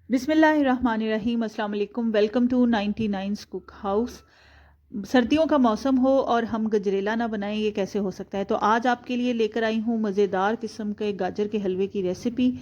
बिस्मिल्लाहिर्रहमानिर्रहीम, अस्सलाम वालेकुम। Welcome to 99 cook house. सर्दियों का मौसम हो और हम गजरेला ना बनाएं, ये कैसे हो सकता है। तो आज आपके लिए लेकर आई हूँ मज़ेदार किस्म के गाजर के हलवे की रेसिपी।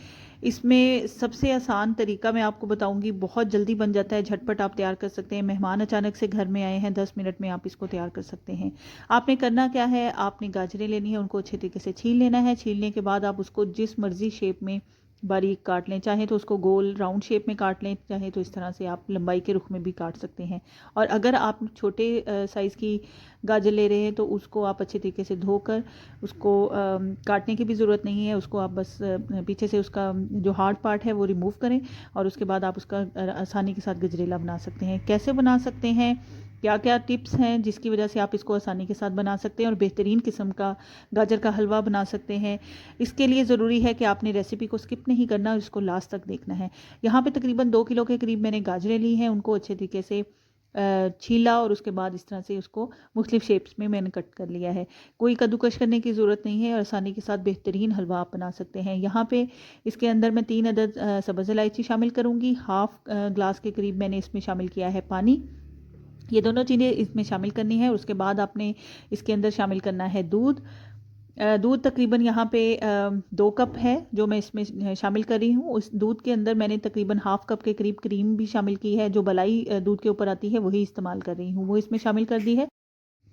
इसमें सबसे आसान तरीका मैं आपको बताऊंगी, बहुत जल्दी बन जाता है, झटपट आप तैयार कर सकते हैं। मेहमान अचानक से घर में आए हैं, 10 मिनट में आप इसको तैयार कर सकते हैं। आपने करना क्या है, आपने गाजरें लेनी है, उनको अच्छे तरीके से छील लेना है। छीलने के बाद आप उसको जिस मर्जी शेप में बारीक काट लें, चाहे तो उसको गोल राउंड शेप में काट लें, चाहे तो इस तरह से आप लंबाई के रुख में भी काट सकते हैं। और अगर आप छोटे साइज़ की गाजर ले रहे हैं तो उसको आप अच्छे तरीके से धोकर उसको काटने की भी ज़रूरत नहीं है। उसको आप बस पीछे से उसका जो हार्ड पार्ट है वो रिमूव करें और उसके बाद आप उसका आसानी के साथ गजरेला बना सकते हैं। कैसे बना सकते हैं, क्या क्या टिप्स हैं जिसकी वजह से आप इसको आसानी के साथ बना सकते हैं और बेहतरीन किस्म का गाजर का हलवा बना सकते हैं। इसके लिए ज़रूरी है कि आपने रेसिपी को स्किप नहीं करना और इसको लास्ट तक देखना है। यहाँ पे तकरीबन 2 किलो के करीब मैंने गाजरें ली हैं, उनको अच्छे तरीके से छीला और उसके बाद इस तरह से उसको मुख्तलिफ शेप्स में मैंने कट कर लिया है। कोई कद्दूकश करने की ज़रूरत नहीं है और आसानी के साथ बेहतरीन हलवा आप बना सकते हैं। यहाँ पे इसके अंदर मैं 3 अदद सब्ज़ इलायची शामिल करूँगी। हाफ़ ग्लास के करीब मैंने इसमें शामिल किया है पानी। ये दोनों चीज़ें इसमें शामिल करनी है। उसके बाद आपने इसके अंदर शामिल करना है दूध। दूध तकरीबन यहाँ पे 2 कप है जो मैं इसमें शामिल कर रही हूँ। उस दूध के अंदर मैंने तकरीबन हाफ़ कप के करीब क्रीम भी शामिल की है। जो मलाई दूध के ऊपर आती है वही इस्तेमाल कर रही हूँ, वो इसमें शामिल कर दी है।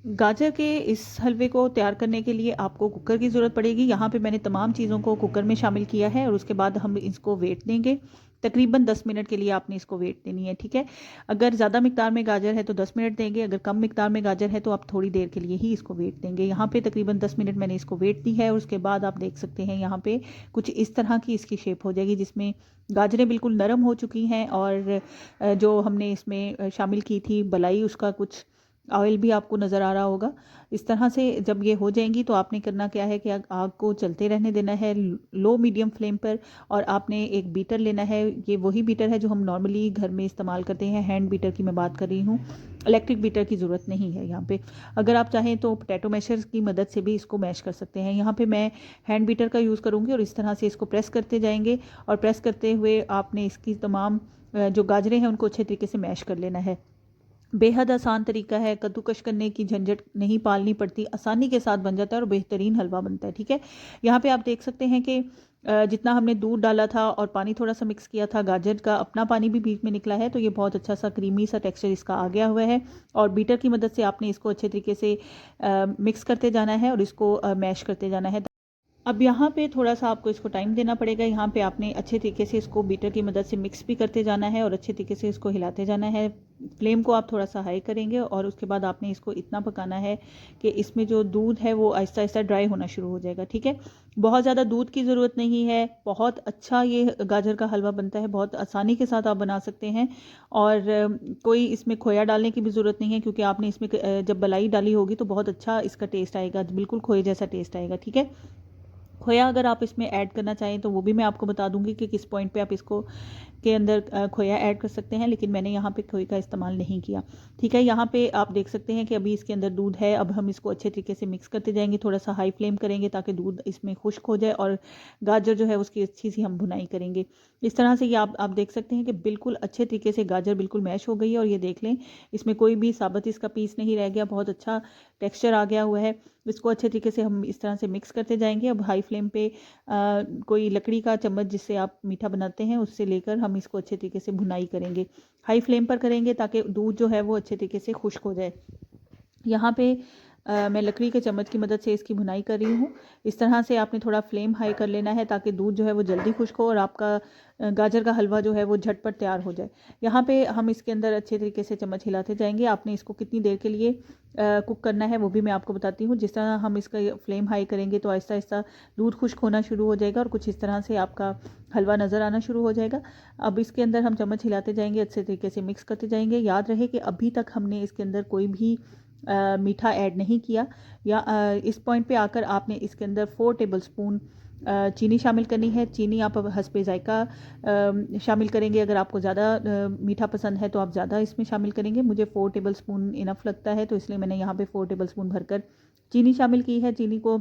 गाजर के इस हलवे को तैयार करने के लिए आपको कुकर की ज़रूरत पड़ेगी। यहाँ पे मैंने तमाम चीज़ों को कुकर में शामिल किया है और उसके बाद हम इसको वेट देंगे। तकरीबन 10 मिनट के लिए आपने इसको वेट देनी है, ठीक है। अगर ज़्यादा मिकदार में गाजर है तो 10 मिनट देंगे, अगर कम मिकदार में गाजर है तो आप थोड़ी देर के लिए ही इसको वेट देंगे। यहाँ पे तकरीबन 10 मिनट मैंने इसको वेट दी है और उसके बाद आप देख सकते हैं यहाँ पे कुछ इस तरह की इसकी शेप हो जाएगी जिसमें गाजरें बिल्कुल नरम हो चुकी हैं और जो हमने इसमें शामिल की थी बलाई, उसका कुछ ऑयल भी आपको नज़र आ रहा होगा। इस तरह से जब ये हो जाएंगी तो आपने करना क्या है कि आग को चलते रहने देना है लो मीडियम फ्लेम पर। और आपने एक बीटर लेना है। ये वही बीटर है जो हम नॉर्मली घर में इस्तेमाल करते हैं, हैंड बीटर की मैं बात कर रही हूँ। इलेक्ट्रिक बीटर की ज़रूरत नहीं है यहाँ पे। अगर आप चाहें तो पोटैटो मैशर की मदद से भी इसको मैश कर सकते हैं। यहाँ पे मैं हैंड बीटर का यूज़ करूँगी और इस तरह से इसको प्रेस करते जाएंगे और प्रेस करते हुए आपने इसकी तमाम जो गाजरें हैं उनको अच्छे तरीके से मैश कर लेना है। बेहद आसान तरीका है, कद्दूकश करने की झंझट नहीं पालनी पड़ती, आसानी के साथ बन जाता है और बेहतरीन हलवा बनता है, ठीक है। यहाँ पे आप देख सकते हैं कि जितना हमने दूध डाला था और पानी थोड़ा सा मिक्स किया था, गाजर का अपना पानी भी बीच में निकला है, तो ये बहुत अच्छा सा क्रीमी सा टेक्सचर इसका आ गया हुआ है। और बीटर की मदद से आपने इसको अच्छे तरीके से मिक्स करते जाना है और इसको मैश करते जाना है। अब यहाँ पे थोड़ा सा आपको इसको टाइम देना पड़ेगा। यहाँ पे आपने अच्छे तरीके से इसको बीटर की मदद से मिक्स भी करते जाना है और अच्छे तरीके से इसको हिलाते जाना है। फ्लेम को आप थोड़ा सा हाई करेंगे और उसके बाद आपने इसको इतना पकाना है कि इसमें जो दूध है वो आहिस्ता आहिस्ता ड्राई होना शुरू हो जाएगा, ठीक है। बहुत ज़्यादा दूध की ज़रूरत नहीं है। बहुत अच्छा ये गाजर का हलवा बनता है, बहुत आसानी के साथ आप बना सकते हैं। और कोई इसमें खोया डालने की भी ज़रूरत नहीं है क्योंकि आपने इसमें जब मलाई डाली होगी तो बहुत अच्छा इसका टेस्ट आएगा, बिल्कुल खोए जैसा टेस्ट आएगा, ठीक है। खोया अगर आप इसमें ऐड करना चाहें तो वो भी मैं आपको बता दूंगी कि किस पॉइंट पे आप इसको के अंदर खोया ऐड कर सकते हैं, लेकिन मैंने यहाँ पे खोए का इस्तेमाल नहीं किया, ठीक है। यहाँ पे आप देख सकते हैं कि अभी इसके अंदर दूध है। अब हम इसको अच्छे तरीके से मिक्स करते जाएंगे, थोड़ा सा हाई फ्लेम करेंगे ताकि दूध इसमें खुश्क हो जाए और गाजर जो है उसकी अच्छी सी हम भुनाई करेंगे। इस तरह से ये आप देख सकते हैं कि बिल्कुल अच्छे तरीके से गाजर बिल्कुल मैश हो गई है और ये देख लें इसमें कोई भी साबुत इसका पीस नहीं रह गया, बहुत अच्छा टेक्स्चर आ गया हुआ है। इसको अच्छे तरीके से हम इस तरह से मिक्स करते जाएंगे। अब हाई फ्लेम पे कोई लकड़ी का चम्मच जिससे आप मीठा बनाते हैं उससे लेकर हम इसको अच्छे तरीके से भुनाई करेंगे। हाई फ्लेम पर करेंगे ताकि दूध जो है वो अच्छे तरीके से खुश्क हो जाए। यहाँ पे मैं लकड़ी के चम्मच की मदद से इसकी भुनाई कर रही हूँ। इस तरह से आपने थोड़ा फ्लेम हाई कर लेना है ताकि दूध जो है वो जल्दी खुश्क हो और आपका गाजर का हलवा जो है वो झटपट तैयार हो जाए। यहाँ पे हम इसके अंदर अच्छे तरीके से चम्मच हिलाते जाएंगे। आपने इसको कितनी देर के लिए कुक करना है वो भी मैं आपको बताती हूँ। जिस तरह हम इसका फ्लेम हाई करेंगे तो आहिस्ता आहिस्ता दूध खुश्क होना शुरू हो जाएगा और कुछ इस तरह से आपका हलवा नज़र आना शुरू हो जाएगा। अब इसके अंदर हम चम्मच हिलाते जाएंगे, अच्छे तरीके से मिक्स करते जाएंगे। याद रहे कि अभी तक हमने इसके अंदर कोई भी मीठा ऐड नहीं किया। या इस पॉइंट पे आकर आपने इसके अंदर 4 टेबल स्पून चीनी शामिल करनी है। चीनी आप अब हस्बे जायका शामिल करेंगे। अगर आपको ज़्यादा मीठा पसंद है तो आप ज़्यादा इसमें शामिल करेंगे। मुझे 4 टेबल स्पून इनफ लगता है तो इसलिए मैंने यहाँ पे 4 टेबल स्पून भरकर चीनी शामिल की है। चीनी को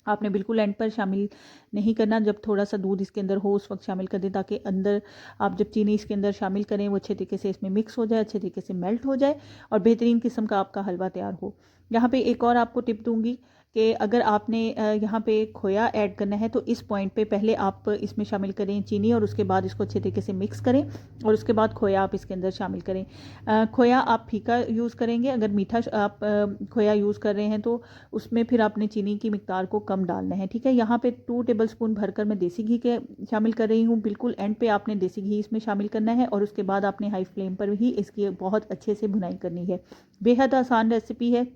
आपने बिल्कुल एंड पर शामिल नहीं करना, जब थोड़ा सा दूध इसके अंदर हो उस वक्त शामिल कर दें, ताकि अंदर आप जब चीनी इसके अंदर शामिल करें वो अच्छे तरीके से इसमें मिक्स हो जाए, अच्छे तरीके से मेल्ट हो जाए और बेहतरीन किस्म का आपका हलवा तैयार हो। यहाँ पे एक और आपको टिप दूंगी कि अगर आपने यहाँ पे खोया ऐड करना है तो इस पॉइंट पे पहले आप इसमें शामिल करें चीनी और उसके बाद इसको अच्छे तरीके से मिक्स करें और उसके बाद खोया आप इसके अंदर शामिल करें। खोया आप फीका यूज़ करेंगे, अगर मीठा आप खोया यूज़ कर रहे हैं तो उसमें फिर आपने चीनी की मिकदार को कम डालना है। ठीक है, यहाँ पे 2 टेबलस्पून भरकर मैं देसी घी के शामिल कर रही हूँ। बिल्कुल एंड पे आपने देसी घी इसमें शामिल करना है और उसके बाद आपने हाई फ्लेम पर ही इसकी बहुत अच्छे से भुनाई करनी है। बेहद आसान रेसिपी है,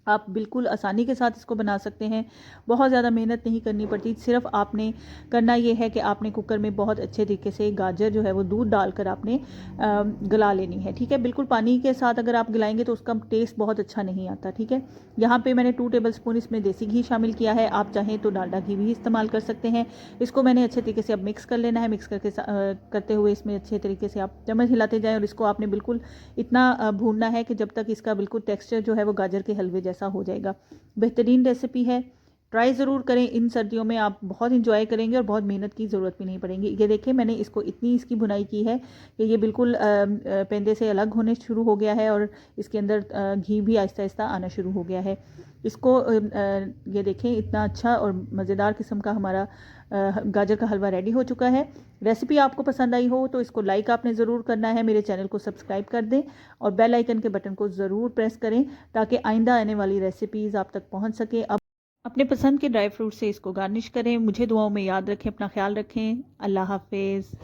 आप बिल्कुल आसानी के साथ इसको बना सकते हैं, बहुत ज़्यादा मेहनत नहीं करनी पड़ती। सिर्फ आपने करना ये है कि आपने कुकर में बहुत अच्छे तरीके से गाजर जो है वो दूध डालकर आपने गला लेनी है। ठीक है, बिल्कुल पानी के साथ अगर आप गलाएंगे तो उसका टेस्ट बहुत अच्छा नहीं आता। ठीक है, यहाँ पे मैंने 2 टेबलस्पून इसमें देसी घी शामिल किया है, आप चाहें तो डालडा घी भी इस्तेमाल कर सकते हैं। इसको मैंने अच्छे तरीके से अब मिक्स कर लेना है। मिक्स करते हुए इसमें अच्छे तरीके से आप चम्मच हिलाते जाएँ और इसको आपने बिल्कुल इतना भूनना है कि जब तक इसका बिल्कुल टेक्सचर जो है वो गाजर के हलवे जैसा हो जाएगा। बेहतरीन रेसिपी है, ट्राई ज़रूर करें। इन सर्दियों में आप बहुत इंजॉय करेंगे और बहुत मेहनत की ज़रूरत भी नहीं पड़ेगी। ये देखिए मैंने इसको इतनी इसकी बुनाई की है कि ये बिल्कुल पेंदे से अलग होने शुरू हो गया है और इसके अंदर घी भी आहिस्ता आहिस्ता आना शुरू हो गया है। इसको ये देखें इतना अच्छा और मज़ेदार किस्म का हमारा गाजर का हलवा रेडी हो चुका है। रेसिपी आपको पसंद आई हो तो इसको लाइक आपने ज़रूर करना है, मेरे चैनल को सब्सक्राइब कर दें और बेल आइकन के बटन को ज़रूर प्रेस करें ताकि आइंदा आने वाली रेसिपीज़ आप तक पहुंच सके। अब अपने पसंद के ड्राई फ्रूट से इसको गार्निश करें। मुझे दुआओं में याद रखें, अपना ख्याल रखें। अल्लाह हाफिज़।